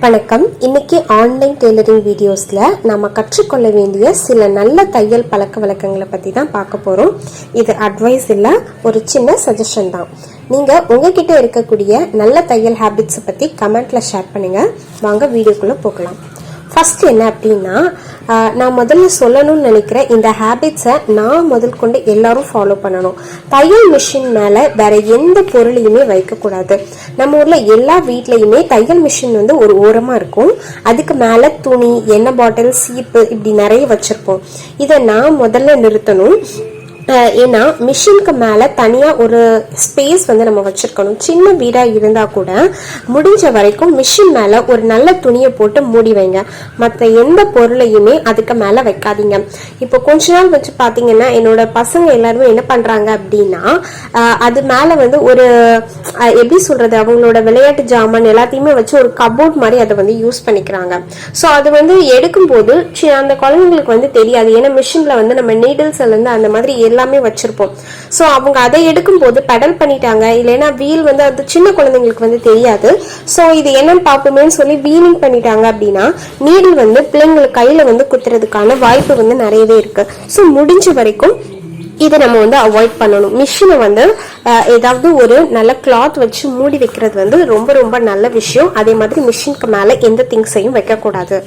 வணக்கம். இன்னைக்கு online tailoring வீடியோஸ்ல நம்ம கற்றுக்கொள்ள வேண்டிய சில நல்ல தையல் பழக்க வழக்கங்களை பத்தி தான் பார்க்க போறோம். இது அட்வைஸ் இல்ல, ஒரு சின்ன சஜஷன் தான். நீங்க உங்ககிட்ட இருக்கக்கூடிய நல்ல தையல் ஹேபிட்ஸ் பத்தி கமெண்ட்ல ஷேர் பண்ணுங்க. வாங்க வீடியோக்குள்ள போகலாம். ஃபர்ஸ்ட் என்ன அப்படின்னா, நான் முதல்ல சொல்லணும்னு நினைக்கிற இந்த ஹேபிட்ஸை நான் முதல் கொண்டு எல்லாரும் ஃபாலோ பண்ணணும். தையல் மிஷின் மேல வேற எந்த பொருளையுமே வைக்கக்கூடாது. நம்ம ஊர்ல எல்லா வீட்லயுமே தையல் மிஷின் வந்து ஒரு ஓரமா இருக்கும். அதுக்கு மேல துணி, எண்ணெய் பாட்டில், சீப்பு இப்படி நிறைய வச்சிருப்போம். இதை நான் முதல்ல நிறுத்தணும். ஏன்னா மிஷினுக்கு மேல தனியா ஒரு ஸ்பேஸ் வந்து நம்ம வச்சிருக்கணும். சின்ன வீடா இருந்தா கூட முடிஞ்ச வரைக்கும் மிஷின் மேல ஒரு நல்ல துணியை போட்டு மூடி வைங்க. மற்ற எந்த பொருளையுமே அதுக்கு மேல வைக்காதீங்க. இப்போ கொஞ்ச நாள் வச்சு பாத்தீங்கன்னா என்னோட பசங்க எல்லாருமே என்ன பண்றாங்க அப்படின்னா, அது மேல வந்து ஒரு எப்படி சொல்றது, அவங்களோட விளையாட்டு ஜாமான் எல்லாத்தையுமே வச்சு ஒரு கபோர்ட் மாதிரி அதை வந்து யூஸ் பண்ணிக்கிறாங்க. ஸோ அது வந்து எடுக்கும் போது அந்த குழந்தைங்களுக்கு வந்து தெரியாது. ஏன்னா மிஷின்ல வந்து நம்ம நீடில்ஸ்ல இருந்து அந்த மாதிரி எல்லாமே வச்சிருப்போம். சோ அவங்க அதை எடுக்கும் போது பெடல் பண்ணிட்டாங்க, இல்லைன்னா வீல் வந்து அது சின்ன குழந்தைங்களுக்கு வந்து தெரியாது. சோ இது என்னன்னு பாப்போமேன்னு சொல்லி வீலிங் பண்ணிட்டாங்க அப்படின்னா நீடில் வந்து பிள்ளைங்களுக்கு கையில வந்து குத்துறதுக்கான வாய்ப்பு வந்து நிறையவே இருக்கு. சோ முடிஞ்ச வரைக்கும் இதை நம்ம வந்து அவாய்ட் பண்ணணும். மிஷினை வந்து ஏதாவது ஒரு நல்ல கிளாத் வச்சு மூடி வைக்கிறது வந்து ரொம்ப ரொம்ப நல்ல விஷயம். அதே மாதிரி மிஷினுக்கு மேல எந்த திங்ஸையும் வைக்கக்கூடாது.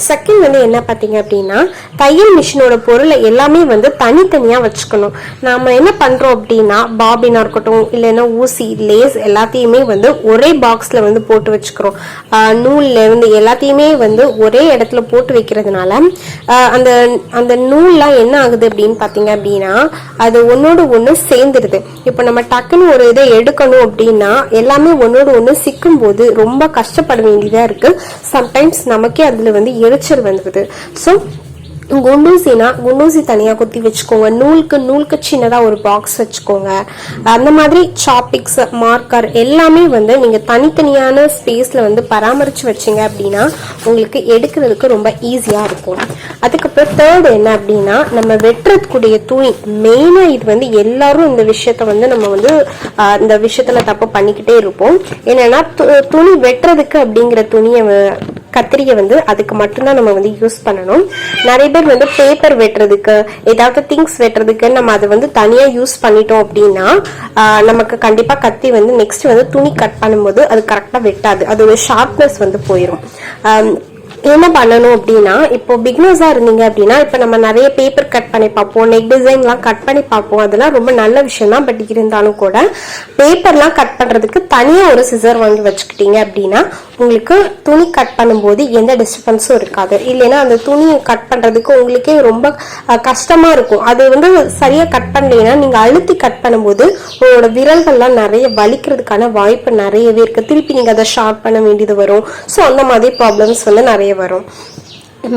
செகண்ட் வந்து என்ன பார்த்தீங்க அப்படின்னா, தையல் மிஷினோட பொருளை எல்லாமே வந்து தனித்தனியா வச்சுக்கணும். நாம என்ன பண்றோம் அப்படின்னா, பாபினா இருக்கட்டும், இல்லைன்னா ஊசி, லேஸ் எல்லாத்தையுமே வந்து ஒரே பாக்ஸ்ல வந்து போட்டு வச்சுக்கிறோம். நூல்ல இருந்து எல்லாத்தையுமே வந்து ஒரே இடத்துல போட்டு வைக்கிறதுனால அந்த அந்த நூல்லாம் என்ன ஆகுது அப்படின்னு பாத்தீங்க அப்படின்னா, அது ஒன்னோடு ஒண்ணு சேர்ந்துருது. இப்ப நம்ம டக்குன்னு ஒரு இதை எடுக்கணும் அப்படின்னா எல்லாமே ஒன்னோடு ஒண்ணு சிக்கும் போது ரொம்ப கஷ்டப்பட வேண்டியதா இருக்கு. சம்டைம்ஸ் நமக்கே அதுல வந்து எரிச்சல் வந்துடுது. ஸோ குண்டூசினா குண்டூசி தனியா குத்தி வச்சுக்கோங்க. நூலுக்கு சின்னதா ஒரு பாக்ஸ் வச்சுக்கோங்க. அந்த மாதிரி சாப்பிக்ஸ், மார்க்கர் எல்லாமே வந்து நீங்க தனித்தனியான ஸ்பேஸ்ல வந்து பராமரிச்சு வச்சீங்க அப்படின்னா உங்களுக்கு எடுக்கிறதுக்கு ரொம்ப ஈஸியா இருக்கும். அதுக்கப்புறம் தேர்ட் என்ன அப்படின்னா, நம்ம வெட்டுறதுக்குடைய துணி மெயினா இது வந்து எல்லாரும் இந்த விஷயத்த வந்து நம்ம வந்து இந்த விஷயத்துல தப்பு பண்ணிக்கிட்டே இருப்போம். என்னன்னா துணி வெட்டுறதுக்கு அப்படிங்கிற துணியை கத்திரியை வந்து அதுக்கு மட்டும்தான் நம்ம வந்து யூஸ் பண்ணணும். நிறைய பேர் வந்து பேப்பர் வெட்டுறதுக்கு, ஏதாவது திங்ஸ் வெட்டுறதுக்கு நம்ம அதை வந்து தனியா யூஸ் பண்ணிட்டோம் அப்படின்னா நமக்கு கண்டிப்பா கத்தி வந்து நெக்ஸ்ட் வந்து துணி கட் பண்ணும்போது அது கரெக்டா வெட்டாது. அதோட ஷார்ப்னஸ் வந்து போயிடும். என்ன பண்ணணும் அப்படின்னா, இப்போ பிகினர்ஸா இருந்தீங்க அப்படின்னா, இப்ப நம்ம நிறைய பேப்பர் கட் பண்ணி பார்ப்போம், நெக் டிசைன் எல்லாம் கட் பண்ணி பார்ப்போம். அதெல்லாம் ரொம்ப நல்ல விஷயம் தான். பட் இருந்தாலும் கூட பேப்பர்லாம் கட் பண்றதுக்கு தனியா ஒரு சிசர் வாங்கி வச்சுக்கிட்டீங்க அப்படின்னா உங்களுக்கு துணி கட் பண்ணும்போது எந்த டிஸ்டர்பன்ஸும் இருக்காது. இல்லைன்னா அந்த துணி கட் பண்றதுக்கு உங்களுக்கே ரொம்ப கஷ்டமா இருக்கும். அது வந்து சரியா கட் பண்ணலைன்னா நீங்க அழுத்தி கட் பண்ணும்போது உங்களோட விரல்கள்லாம் நிறைய வலிக்கிறதுக்கான வாய்ப்பு நிறையவே இருக்கு. திருப்பி நீங்க அதை ஷார்ப் பண்ண வேண்டியது வரும். ஸோ அந்த மாதிரி ப்ராப்ளம்ஸ் வந்து நிறைய வரும்.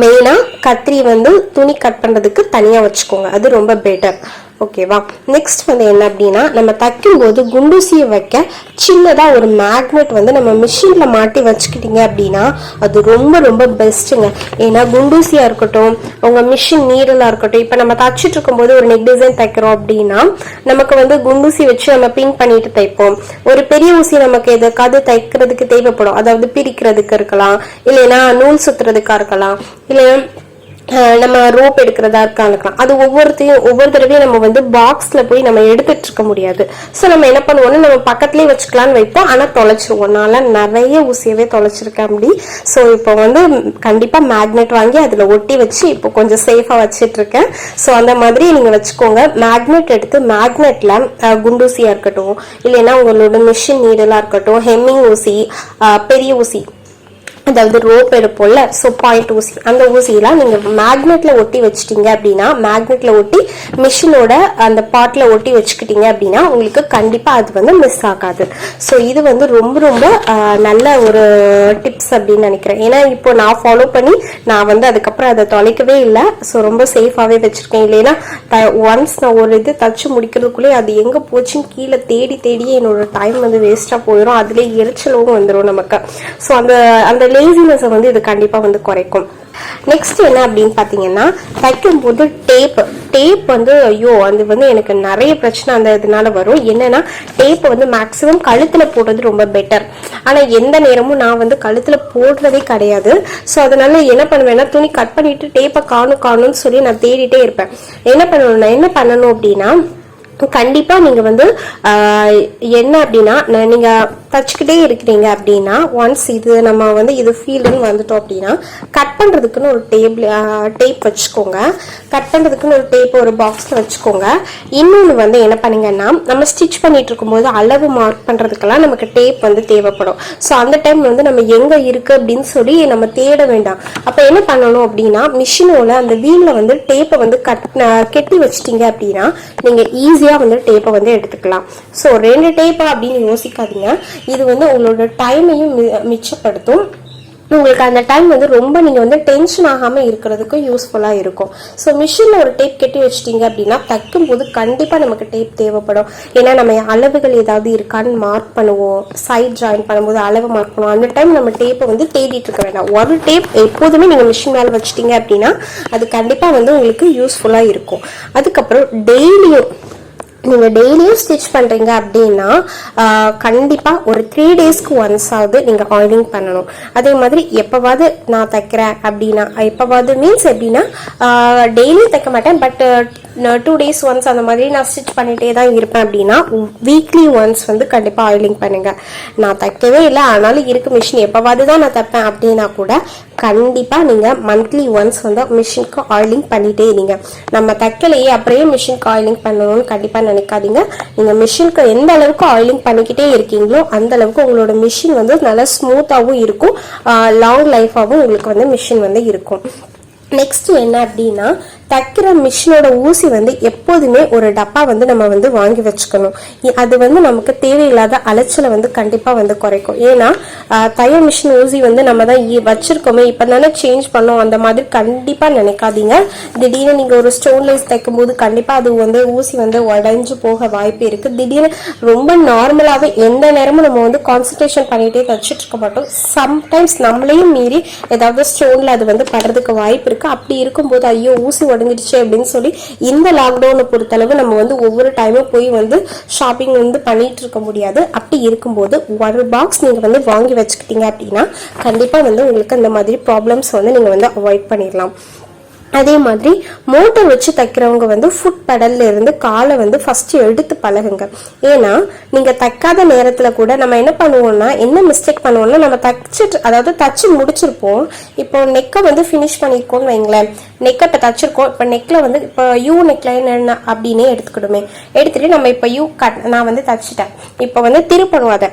மெயினா கத்திரி வந்து துணி கட் பண்றதுக்கு தனியா வச்சுக்கோங்க, அது ரொம்ப பெட்டர். ஓகேவா? நெக்ஸ்ட் வந்து என்ன அப்படின்னா, நம்ம தைக்கும் போது குண்டூசியை வைக்க சின்னதா ஒரு மேக்னெட் வந்து நம்ம மிஷின்ல மாட்டி வச்சுக்கிட்டீங்க அப்படின்னா அது ரொம்ப ரொம்ப பெஸ்ட்டுங்க. ஏன்னா குண்டூசியா இருக்கட்டும், உங்க மிஷின் நீடலா இருக்கட்டும், இப்ப நம்ம தச்சுட்டு இருக்கும் போது ஒரு நெக் டிசைன் தைக்கிறோம் அப்படின்னா நமக்கு வந்து குண்டூசி வச்சு நம்ம பின் பண்ணிட்டு தைப்போம். ஒரு பெரிய ஊசி நமக்கு எதுக்காவது தைக்கிறதுக்கு தேவைப்படும். அதாவது பிரிக்கிறதுக்கு இருக்கலாம், இல்லைன்னா நூல் சுத்துறதுக்கா இருக்கலாம், இல்லைன்னா நம்ம ரோப் எடுக்கிறதா இருக்கலாம். அது ஒவ்வொரு தடவையும் நம்ம வந்து பாக்ஸ்ல போய் நம்ம எடுத்துட்டு இருக்க முடியாது. சோ நம்ம என்ன பண்ணுவோம்னா, நம்ம பக்கத்துலயே வச்சுக்கலாம்னு வைப்போம், ஆனா தொலைச்சிருவோம். நான் நிறைய ஊசியவே தொலைச்சிருக்கேன் அப்படி. சோ இப்போ வந்து கண்டிப்பா மேக்னெட் வாங்கி அதுல ஒட்டி வச்சு இப்போ கொஞ்சம் சேஃபா வச்சிட்டு இருக்கேன். சோ அந்த மாதிரி நீங்க வச்சுக்கோங்க. மேக்னெட் எடுத்து மேக்னெட்ல குண்டூசியா இருக்கட்டும், இல்லைன்னா உங்களோட மிஷின் நீடலா இருக்கட்டும், ஹெம்மிங் ஊசி, பெரிய ஊசி, அதாவது ரோப் எடுப்போம்ல, ஸோ பாயிண்ட் ஊசி, அந்த ஊசியெல்லாம் நீங்க மேக்னெட்ல ஒட்டி வச்சுட்டீங்க அப்படின்னா, மேக்னெட்ல ஒட்டி மிஷினோட அந்த பாட்ல ஒட்டி வச்சுக்கிட்டீங்க அப்படின்னா உங்களுக்கு கண்டிப்பா அது வந்து மிஸ் ஆகாது. ஸோ இது வந்து ரொம்ப ரொம்ப நல்ல ஒரு டிப்ஸ் அப்படின்னு நினைக்கிறேன். ஏன்னா இப்போ நான் ஃபாலோ பண்ணி நான் வந்து அதுக்கப்புறம் அதை தொலைக்கவே இல்லை. ஸோ ரொம்ப சேஃபாவே வச்சிருக்கேன். இல்லைன்னா ஒன்ஸ் நான் ஒரு இது தச்சு முடிக்கிறதுக்குள்ளே அது எங்க போச்சுன்னு கீழே தேடி தேடியே என்னோட டைம் வந்து வேஸ்டா போயிடும். அதுலேயே எரிச்சலும் வந்துடும் நமக்கு. ஸோ அந்த லேசினஸை வந்து இது கண்டிப்பா வந்து குறைக்கும். நெக்ஸ்ட் என்ன அப்படின்னு பாத்தீங்கன்னா, தைக்கும் போது டேப் வந்து ஐயோ அது வந்து எனக்கு நிறைய பிரச்சனை அந்த இதனால வரும். என்னன்னா டேப் வந்து மேக்சிமம் கழுத்துல போடுறது ரொம்ப பெட்டர். ஆனா எந்த நேரமும் நான் வந்து கழுத்துல போடுறதே கிடையாது. ஸோ அதனால என்ன பண்ணுவேன்னா, துணி கட் பண்ணிட்டு டேப்பை காணும்னு சொல்லி நான் தேடிட்டே இருப்பேன். என்ன பண்ணணும் அப்படின்னா, கண்டிப்பா நீங்க வந்து என்ன அப்படின்னா, நீங்க தச்சுக்கிட்டே இருக்கிறீங்க அப்படின்னா, ஒன்ஸ் இது நம்ம வந்து இது ஃபீல்டுன்னு வந்துட்டோம் அப்படின்னா, கட் பண்றதுக்குன்னு ஒரு டேப் வச்சுக்கோங்க. கட் பண்றதுக்குன்னு ஒரு டேப் ஒரு பாக்ஸ்ல வச்சுக்கோங்க. இன்னொன்று வந்து என்ன பண்ணுங்கன்னா, நம்ம ஸ்டிச் பண்ணிட்டு இருக்கும்போது அளவு மார்க் பண்றதுக்கெல்லாம் நமக்கு டேப் வந்து தேவைப்படும். ஸோ அந்த டைம் வந்து நம்ம எங்க இருக்கு அப்படின்னு சொல்லி நம்ம தேட வேண்டாம். அப்ப என்ன பண்ணணும் அப்படின்னா, மிஷினோட அந்த வீல்ல வந்து டேப்பை வந்து கெட்டி வச்சிட்டீங்க அப்படின்னா நீங்க ஈஸியா வந்து டேப்பை வந்து எடுத்துக்கலாம். ஸோ 2 டேப்பா அப்படின்னு யோசிக்காதீங்க. இது வந்து உங்களோட டைமையும் மிச்சப்படுத்தும். உங்களுக்கு அந்த டைம் வந்து ரொம்ப நீங்க வந்து டென்ஷன் ஆகாம இருக்கிறதுக்கு யூஸ்ஃபுல்லா இருக்கும். ஸோ மிஷின்ல ஒரு டேப் கட்டி வச்சிட்டீங்க அப்படின்னா, தைக்கும் போது கண்டிப்பா நமக்கு டேப் தேவைப்படும். ஏன்னா நம்ம அளவுகள் ஏதாவது இருக்கான்னு மார்க் பண்ணுவோம், சைட் ஜாயின் பண்ணும்போது அளவு மார்க் பண்ணுவோம். அந்த டைம் நம்ம டேப்பை வந்து தேடிட்டு இருக்க வேண்டாம். ஒரு டேப் எப்போதுமே நீங்க மிஷின் மேல வச்சிட்டீங்க அப்படின்னா அது கண்டிப்பா வந்து உங்களுக்கு யூஸ்ஃபுல்லா இருக்கும். அதுக்கப்புறம் டெய்லியும் ஸ்டிச் பண்றீங்க அப்படின்னா கண்டிப்பா ஒரு 3 டேஸ்க்கு ஒன்ஸ் ஆகுது நீங்க ஆயிலிங் பண்ணணும். அதே மாதிரி எப்பவாவது நான் தைக்கிறேன் அப்படின்னா, எப்பவாவது மீன்ஸ் எப்படின்னா டெய்லி தைக்க மாட்டேன், பட் 2 டேஸ் ஒன்ஸ் அந்த மாதிரி நான் ஸ்டிச் பண்ணிட்டே தான் இருப்பேன் அப்படின்னா வீக்லி ஒன்ஸ் வந்து கண்டிப்பா ஆயிலிங் பண்ணுங்க. நான் தைக்கவே இல்லை ஆனாலும் இருக்கு மிஷின், எப்பவாவது தான் நான் தைப்பேன் அப்படின்னா கூட கண்டிப்பா நீங்க மந்த்லி ஒன்ஸ் வந்து மிஷினுக்கு ஆயிலிங் பண்ணிட்டே இருங்க. நம்ம தைக்கலையே அப்படியே மிஷினுக்கு ஆயிலிங் பண்ணணும்னு கண்டிப்பா நினைக்காதீங்க. நீங்க மிஷினுக்கு எந்த அளவுக்கு ஆயிலிங் பண்ணிக்கிட்டே இருக்கீங்களோ அந்த அளவுக்கு உங்களோட மிஷின் வந்து நல்லா ஸ்மூத்தாவும் இருக்கும், லாங் லைஃபாவும் உங்களுக்கு வந்து மிஷின் வந்து இருக்கும். நெக்ஸ்ட் என்ன அப்படின்னா, தைக்கிற மிஷினோட ஊசி வந்து எப்போதுமே ஒரு டப்பா வந்து நம்ம வந்து வாங்கி வச்சுக்கணும். அது வந்து நமக்கு தேவையில்லாத அலைச்சலை வந்து கண்டிப்பா வந்து குறைக்கும். ஏன்னா தையல் மிஷின் ஊசி வந்து நம்ம தான் வச்சிருக்கோமே, இப்ப தானே சேஞ்ச் பண்ணோம் அந்த மாதிரி கண்டிப்பா நினைக்காதீங்க. திடீர்னு நீங்க ஒரு ஸ்டோன் லேஸ் தைக்கும் போது கண்டிப்பா அது வந்து ஊசி வந்து உடைஞ்சு போக வாய்ப்பு இருக்கு. திடீர்னு ரொம்ப நார்மலாவே எந்த நேரமும் நம்ம வந்து கான்சன்ட்ரேஷன் பண்ணிட்டே தச்சுட்டு இருக்க மாட்டோம். சம்டைம்ஸ் நம்மளையும் மீறி ஏதாவது ஸ்டோன்ல அது வந்து படுறதுக்கு வாய்ப்பு இருக்கு. அப்படி இருக்கும்போது ஐயோ ஊசி உடஞ்சிடுச்சு அப்படின்னு சொல்லி இந்த லாக்டவுனை பொறுத்தளவு நம்ம வந்து ஒவ்வொரு டைமும் போய் வந்து ஷாப்பிங் வந்து பண்ணிட்டு இருக்க முடியாது. அப்படி இருக்கும்போது ஒரு பாக்ஸ் நீங்க வந்து வாங்கி வச்சுக்கிட்டீங்க அப்படின்னா கண்டிப்பா வந்து உங்களுக்கு அந்த மாதிரி ப்ராப்ளம்ஸ் வந்து நீங்க வந்து அவாய்ட் பண்ணிடலாம். அதே மாதிரி மோட்டர் வச்சு தைக்கிறவங்க வந்து ஃபுட் பெடல்ல இருந்து காலை வந்து ஃபர்ஸ்ட் எடுத்து பழகுங்க. ஏன்னா நீங்க தைக்காத நேரத்துல கூட நம்ம என்ன பண்ணுவோம்னா, என்ன மிஸ்டேக் பண்ணுவோம்னா, நம்ம தச்சு முடிச்சிருப்போம். இப்போ நெக்கை வந்து ஃபினிஷ் பண்ணிருக்கோம்னு வைங்களேன், நெக்கை இப்போ தச்சிருக்கோம். இப்போ நெக்ல வந்து இப்போ யூ நெக்லைன் அப்படின்னே எடுத்துக்கிடுமே, எடுத்துட்டு நம்ம இப்போ நான் வந்து தச்சுட்டேன், இப்போ வந்து திருப்பணும் அதை.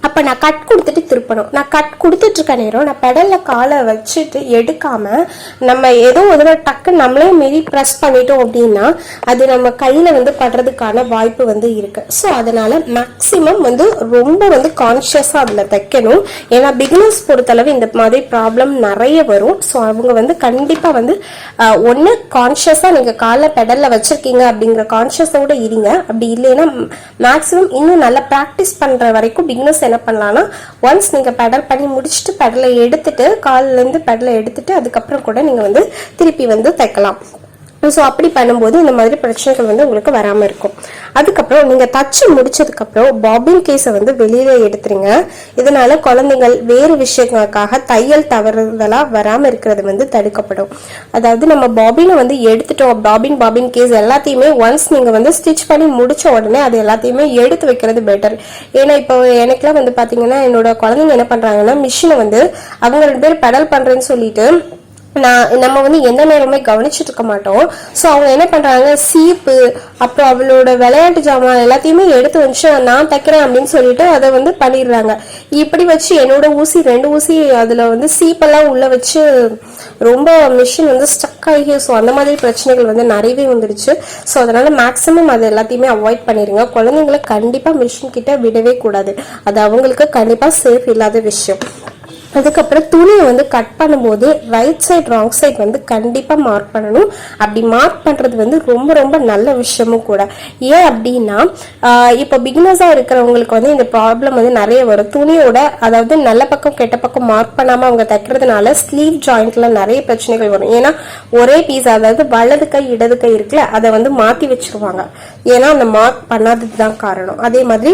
அப்ப நான் கட் கொடுத்துட்டு திருப்பணும். நான் கட் கொடுத்துட்டு இருக்க நேரம் நான் பெடல்ல காலை வச்சுட்டு எடுக்காம நம்ம ஏதோ ஒரு டக்கு நம்மளே மீறி ப்ரெஸ் பண்ணிட்டோம் அப்படின்னா அது நம்ம கையில வந்து படுறதுக்கான வாய்ப்பு வந்து இருக்கு. ஸோ அதனால மேக்சிமம் வந்து ரொம்ப வந்து கான்சியஸா அதுல தைக்கணும். ஏன்னா பிகினர்ஸ் பொறுத்தளவு இந்த மாதிரி ப்ராப்ளம் நிறைய வரும். ஸோ அவங்க வந்து கண்டிப்பா வந்து ஒன்னு கான்சியஸா நீங்க காலை பெடல்ல வச்சிருக்கீங்க அப்படிங்கிற கான்சியஸோட இருங்க. அப்படி இல்லைன்னா மேக்சிமம் இன்னும் நல்லா ப்ராக்டிஸ் பண்ற வரைக்கும் பிகினர்ஸ் என்ன பண்ணலாம்னா, ஒன்ஸ் நீங்க பெடல் பண்ணி முடிச்சுட்டு பெடலை எடுத்துட்டு கால்ல இருந்து பெடலை எடுத்துட்டு அதுக்கப்புறம் கூட நீங்க வந்து திருப்பி வந்து தைக்கலாம். ஸோ அப்படி பண்ணும்போது இந்த மாதிரி பிரச்சனைகள் வந்து உங்களுக்கு வராம இருக்கும். அதுக்கப்புறம் நீங்க தச்சு முடிச்சதுக்கு அப்புறம் பாபின் கேஸை வந்து வெளியில எடுத்துருங்க. இதனால குழந்தைகள் வேறு விஷயங்களுக்காக தையல் தவறுதலா வராம இருக்கிறது வந்து தடுக்கப்படும். அதாவது நம்ம பாபினை வந்து எடுத்துட்டோம், பாபின் கேஸ் எல்லாத்தையுமே ஒன்ஸ் நீங்க வந்து ஸ்டிச் பண்ணி முடிச்ச உடனே அது எல்லாத்தையுமே எடுத்து வைக்கிறது பெட்டர். ஏன்னா இப்போ எனக்குலாம் வந்து பாத்தீங்கன்னா என்னோட குழந்தைங்க என்ன பண்றாங்கன்னா, மிஷினை வந்து அவங்க 2 பேர் பெடல் பண்றேன்னு சொல்லிட்டு நம்ம வந்து எந்த நேரமே கவனிச்சுட்டு இருக்க மாட்டோம். ஸோ அவங்க என்ன பண்றாங்க, சீப்பு அப்புறம் அவளோட விளையாட்டு ஜாமான் எல்லாத்தையுமே எடுத்து வச்சு நான் தைக்கிறேன் அப்படின்னு சொல்லிட்டு அதை வந்து பண்ணிடுறாங்க. இப்படி வச்சு என்னோட ஊசி 2 ஊசி அதுல வந்து சீப்பெல்லாம் உள்ள வச்சு ரொம்ப மிஷின் வந்து ஸ்டக் ஆகி ஸோ அந்த மாதிரி பிரச்சனைகள் வந்து நிறையவே வந்துடுச்சு. ஸோ அதனால மேக்சிமம் அது எல்லாத்தையுமே அவாய்ட் பண்ணிருங்க. குழந்தைங்களை கண்டிப்பா மிஷின் கிட்ட விடவே கூடாது. அது அவங்களுக்கு கண்டிப்பா சேஃப் இல்லாத விஷயம். அதுக்கப்புறம் துணியை வந்து கட் பண்ணும்போது ரைட் சைட் ராங் சைட் வந்து கண்டிப்பாக மார்க் பண்ணணும். அப்படி மார்க் பண்ணுறது வந்து ரொம்ப ரொம்ப நல்ல விஷயமும் கூட. ஏன் அப்படின்னா இப்போ பிகினர்ஸாக இருக்கிறவங்களுக்கு வந்து இந்த ப்ராப்ளம் வந்து நிறைய வரும். துணியோட அதாவது நல்ல பக்கம் கெட்ட பக்கம் மார்க் பண்ணாமல் அவங்க தைக்கிறதுனால ஸ்லீவ் ஜாயிண்ட்ல நிறைய பிரச்சனைகள் வரும். ஏன்னா ஒரே பீஸ் அதாவது வலது கை இடது கை இருக்குல்ல அதை வந்து மாற்றி வச்சிருவாங்க. ஏன்னா அந்த மார்க் பண்ணாதது தான் காரணம். அதே மாதிரி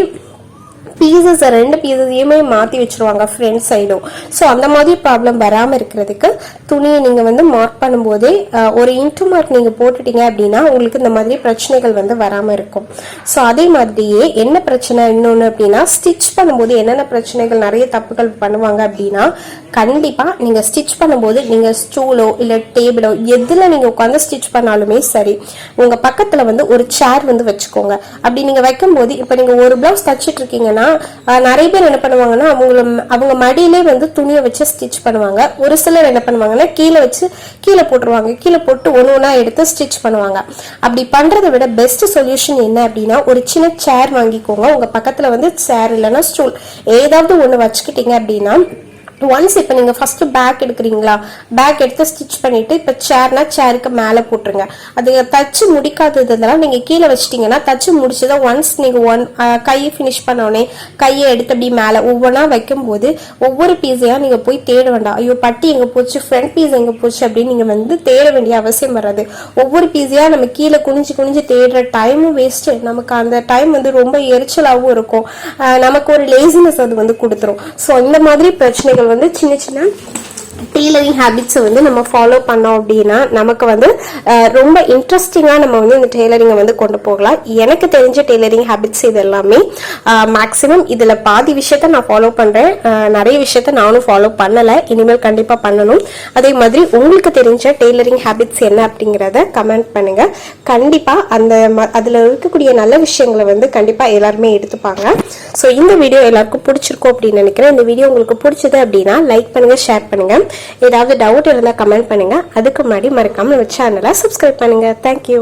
பீசஸ் 2 பீசஸையுமே மாற்றி வச்சிருவாங்க ஃப்ரண்ட் சைடும். ஸோ அந்த மாதிரி ப்ராப்ளம் வராமல் இருக்கிறதுக்கு துணியை நீங்கள் வந்து மார்க் பண்ணும்போதே ஒரு இன்ட்டு மார்க் நீங்கள் போட்டுட்டீங்க அப்படின்னா உங்களுக்கு இந்த மாதிரி பிரச்சனைகள் வந்து வராமல் இருக்கும். ஸோ அதே மாதிரியே என்ன பிரச்சனை இன்னொன்று அப்படின்னா ஸ்டிச் பண்ணும்போது என்னென்ன பிரச்சனைகள் நிறைய தப்புகள் பண்ணுவாங்க அப்படின்னா கண்டிப்பாக நீங்கள் ஸ்டிச் பண்ணும்போது நீங்கள் ஸ்டூலோ இல்லை டேபிளோ எதில் நீங்கள் உட்காந்து ஸ்டிச் பண்ணாலுமே சரி உங்கள் பக்கத்தில் வந்து ஒரு சேர் வந்து வச்சுக்கோங்க. அப்படி நீங்கள் வைக்கும்போது இப்போ நீங்கள் ஒரு பிளவுஸ் தச்சுட்டு இருக்கீங்கன்னா நிறைய பேர் என்ன பண்ணுவாங்கன்னா அவங்க மடியிலே வந்து துணியை வச்சு ஸ்டிச் பண்ணுவாங்க. ஒரு சிலர் என்ன பண்ணுவாங்கன்னா கீழே போட்டுருவாங்க. கீழே போட்டு ஒண்ணா எடுத்து ஸ்டிச் பண்ணுவாங்க. அப்படி பண்றதை விட பெஸ்ட் சொல்யூஷன் என்ன அப்படின்னா ஒரு சின்ன சேர் வாங்கிக்கோங்க. உங்க பக்கத்துல வந்து சேர் இல்லைன்னா ஸ்டூல் ஏதாவது ஒண்ணு வச்சுக்கிட்டீங்க அப்படின்னா ஒன்ஸ் இப்போ நீங்கள் ஃபர்ஸ்ட் பேக் எடுக்கிறீங்களா பேக் எடுத்து ஸ்டிச் பண்ணிட்டு இப்போ சேர்னா சேருக்கு மேலே போட்டுருங்க. அது தச்சு முடிக்காததெல்லாம் நீங்கள் கீழே வச்சிட்டிங்கன்னா தச்சு முடிச்சதான் ஒன்ஸ் நீங்கள் கையை ஃபினிஷ் பண்ணோடனே கையை எடுத்து அப்படி மேலே ஒவ்வொன்றா வைக்கும்போது ஒவ்வொரு பீஸையாக நீங்கள் போய் தேட வேண்டாம். ஐயோ பட்டி எங்கே போச்சு ஃப்ரண்ட் பீஸ் எங்கே போச்சு அப்படின்னு நீங்கள் வந்து தேட வேண்டிய அவசியம் வராது. ஒவ்வொரு பீஸையாக நம்ம கீழே குனிஞ்சு தேடுற டைமும் வேஸ்ட்டு. நமக்கு அந்த டைம் வந்து ரொம்ப எரிச்சலாகவும் இருக்கும். நமக்கு ஒரு லேசினஸ் அது வந்து கொடுத்துரும். ஸோ இந்த மாதிரி பிரச்சனைகள் வந்து சின்ன சின்ன டெய்லரிங் ஹேபிட்ஸை வந்து நம்ம ஃபாலோ பண்ணோம் அப்படின்னா நமக்கு வந்து ரொம்ப இன்ட்ரெஸ்டிங்காக நம்ம வந்து இந்த டெய்லரிங்கை வந்து கொண்டு போகலாம். எனக்கு தெரிஞ்ச டெய்லரிங் ஹேபிட்ஸ் இது எல்லாமே மேக்ஸிமம் இதில் பாதி விஷயத்த நான் ஃபாலோ பண்ணுறேன். நிறைய விஷயத்த நானும் ஃபாலோ பண்ணலை. இனிமேல் கண்டிப்பாக பண்ணணும். அதே மாதிரி உங்களுக்கு தெரிஞ்ச டெய்லரிங் ஹேபிட்ஸ் என்ன அப்படிங்கிறத கமெண்ட் பண்ணுங்க. கண்டிப்பாக அதில் இருக்கக்கூடிய நல்ல விஷயங்களை வந்து கண்டிப்பாக எல்லாருமே எடுத்துப்பாங்க. ஸோ இந்த வீடியோ எல்லாருக்கும் பிடிச்சிருக்கும் அப்படின்னு நினைக்கிறேன். இந்த வீடியோ உங்களுக்கு பிடிச்சது அப்படின்னா லைக் பண்ணுங்க, ஷேர் பண்ணுங்க. ஏதாவது டவுட் இருந்தால் கமெண்ட் பண்ணுங்க. அதுக்கு முன்னாடி மறக்காம நம்ம சேனலை சப்ஸ்கிரைப் பண்ணுங்க. தேங்க்யூ.